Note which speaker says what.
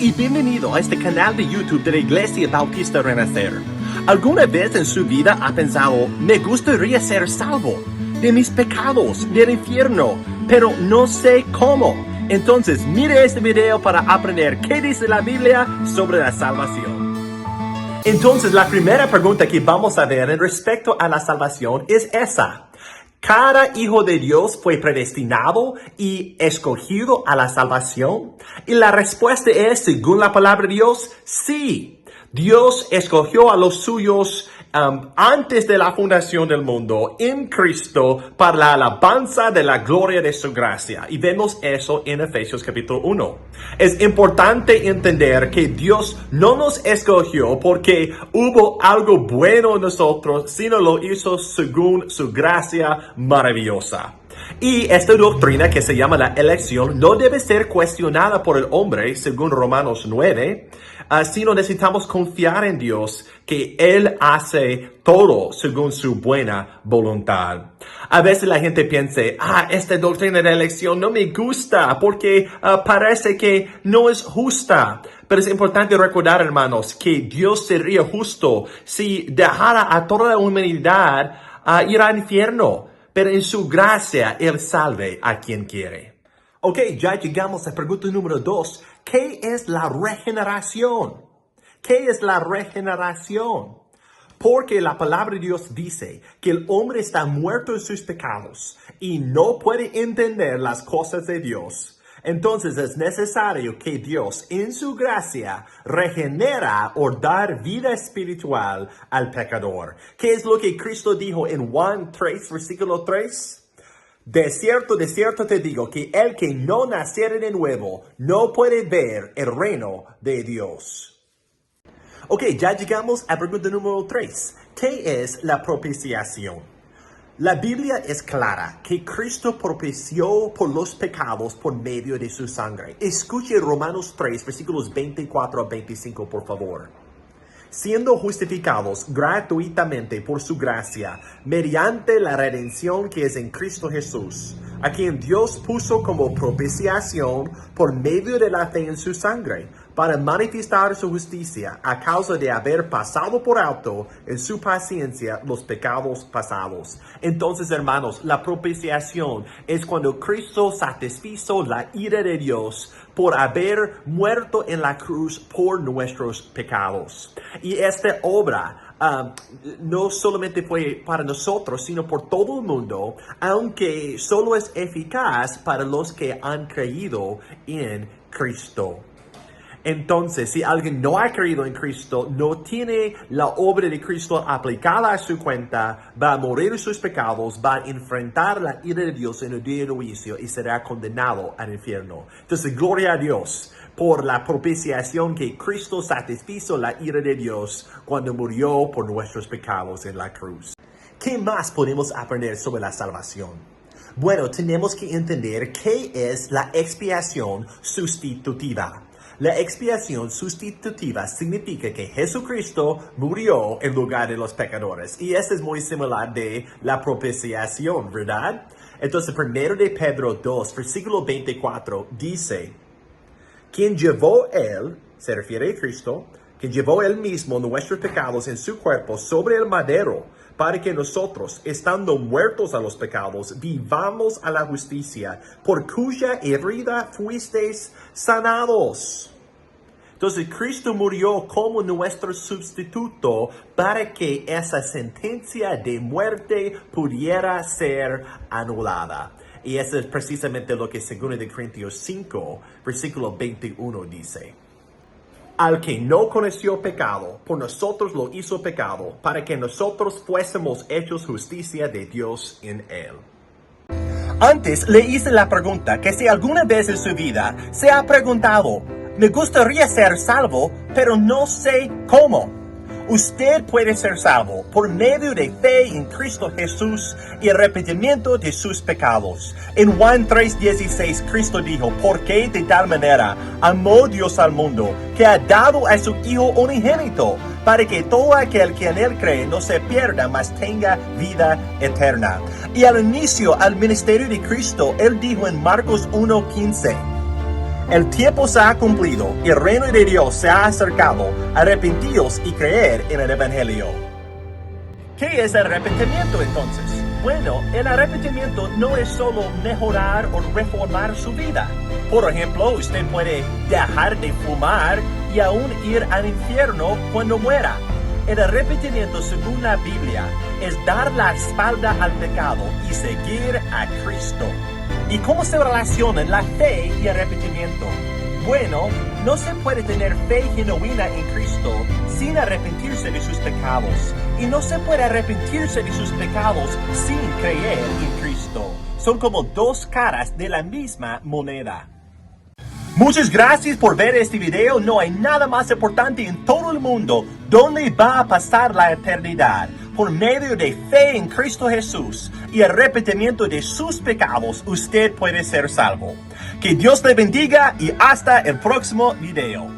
Speaker 1: y bienvenido a este canal de YouTube de la Iglesia Bautista Renacer. ¿Alguna vez en su vida ha pensado, me gustaría ser salvo de mis pecados, del infierno, pero no sé cómo? Entonces mire este video para aprender qué dice la Biblia sobre la salvación. Entonces la primera pregunta que vamos a ver en respecto a la salvación es esa. ¿Cada hijo de Dios fue predestinado y escogido a la salvación? Y la respuesta es, según la palabra de Dios, sí. Dios escogió a los suyos antes de la fundación del mundo en Cristo para la alabanza de la gloria de su gracia. Y vemos eso en Efesios capítulo 1. Es importante entender que Dios no nos escogió porque hubo algo bueno en nosotros, sino lo hizo según su gracia maravillosa. Y esta doctrina que se llama la elección no debe ser cuestionada por el hombre, según Romanos 9, sino necesitamos confiar en Dios que Él hace todo según su buena voluntad. A veces la gente piensa, esta doctrina de elección no me gusta porque parece que no es justa. Pero es importante recordar, hermanos, que Dios sería justo si dejara a toda la humanidad ir al infierno. Pero en su gracia, Él salve a quien quiere. Ok, ya llegamos a la pregunta número 2. ¿Qué es la regeneración? ¿Qué es la regeneración? Porque la palabra de Dios dice que el hombre está muerto en sus pecados y no puede entender las cosas de Dios. Entonces es necesario que Dios en su gracia regenera o dar vida espiritual al pecador. ¿Qué es lo que Cristo dijo en Juan 3, versículo 3? De cierto te digo que el que no naciere de nuevo no puede ver el reino de Dios. Ok, ya llegamos a la pregunta número 3. ¿Qué es la propiciación? La Biblia es clara que Cristo propició por los pecados por medio de su sangre. Escuche Romanos 3, versículos 24 a 25, por favor. Siendo justificados gratuitamente por su gracia, mediante la redención que es en Cristo Jesús, a quien Dios puso como propiciación por medio de la fe en su sangre, para manifestar su justicia a causa de haber pasado por alto en su paciencia los pecados pasados. Entonces, hermanos, la propiciación es cuando Cristo satisfizo la ira de Dios por haber muerto en la cruz por nuestros pecados. Y esta obra no solamente fue para nosotros, sino por todo el mundo, aunque solo es eficaz para los que han creído en Cristo. Entonces, si alguien no ha creído en Cristo, no tiene la obra de Cristo aplicada a su cuenta, va a morir en sus pecados, va a enfrentar la ira de Dios en el día del juicio y será condenado al infierno. Entonces, gloria a Dios por la propiciación que Cristo satisfizo la ira de Dios cuando murió por nuestros pecados en la cruz. ¿Qué más podemos aprender sobre la salvación? Bueno, tenemos que entender qué es la expiación sustitutiva. La expiación sustitutiva significa que Jesucristo murió en lugar de los pecadores. Y esto es muy similar de la propiciación, ¿verdad? Entonces, 1 de Pedro 2, versículo 24, dice, quien llevó él, se refiere a Cristo, que llevó él mismo nuestros pecados en su cuerpo sobre el madero, para que nosotros, estando muertos a los pecados, vivamos a la justicia, por cuya herida fuisteis sanados. Entonces, Cristo murió como nuestro sustituto para que esa sentencia de muerte pudiera ser anulada. Y eso es precisamente lo que 2 Corintios 5, versículo 21 dice. Al que no conoció pecado, por nosotros lo hizo pecado, para que nosotros fuésemos hechos justicia de Dios en él. Antes le hice la pregunta que si alguna vez en su vida se ha preguntado, me gustaría ser salvo, pero no sé cómo. Usted puede ser salvo por medio de fe en Cristo Jesús y arrepentimiento de sus pecados. En Juan 3:16, Cristo dijo, porque de tal manera amó Dios al mundo, que ha dado a su Hijo unigénito, para que todo aquel que en Él cree no se pierda, mas tenga vida eterna. Y al inicio al ministerio de Cristo, Él dijo en Marcos 1:15, El tiempo se ha cumplido, el reino de Dios se ha acercado. Arrepentíos y creer en el Evangelio. ¿Qué es el arrepentimiento entonces? Bueno, el arrepentimiento no es solo mejorar o reformar su vida. Por ejemplo, usted puede dejar de fumar y aún ir al infierno cuando muera. El arrepentimiento, según la Biblia, es dar la espalda al pecado y seguir a Cristo. ¿Y cómo se relacionan la fe y arrepentimiento? Bueno, no se puede tener fe genuina en Cristo sin arrepentirse de sus pecados. Y no se puede arrepentirse de sus pecados sin creer en Cristo. Son como dos caras de la misma moneda. Muchas gracias por ver este video. No hay nada más importante en todo el mundo donde va a pasar la eternidad. Por medio de fe en Cristo Jesús y arrepentimiento de sus pecados, usted puede ser salvo. Que Dios le bendiga y hasta el próximo video.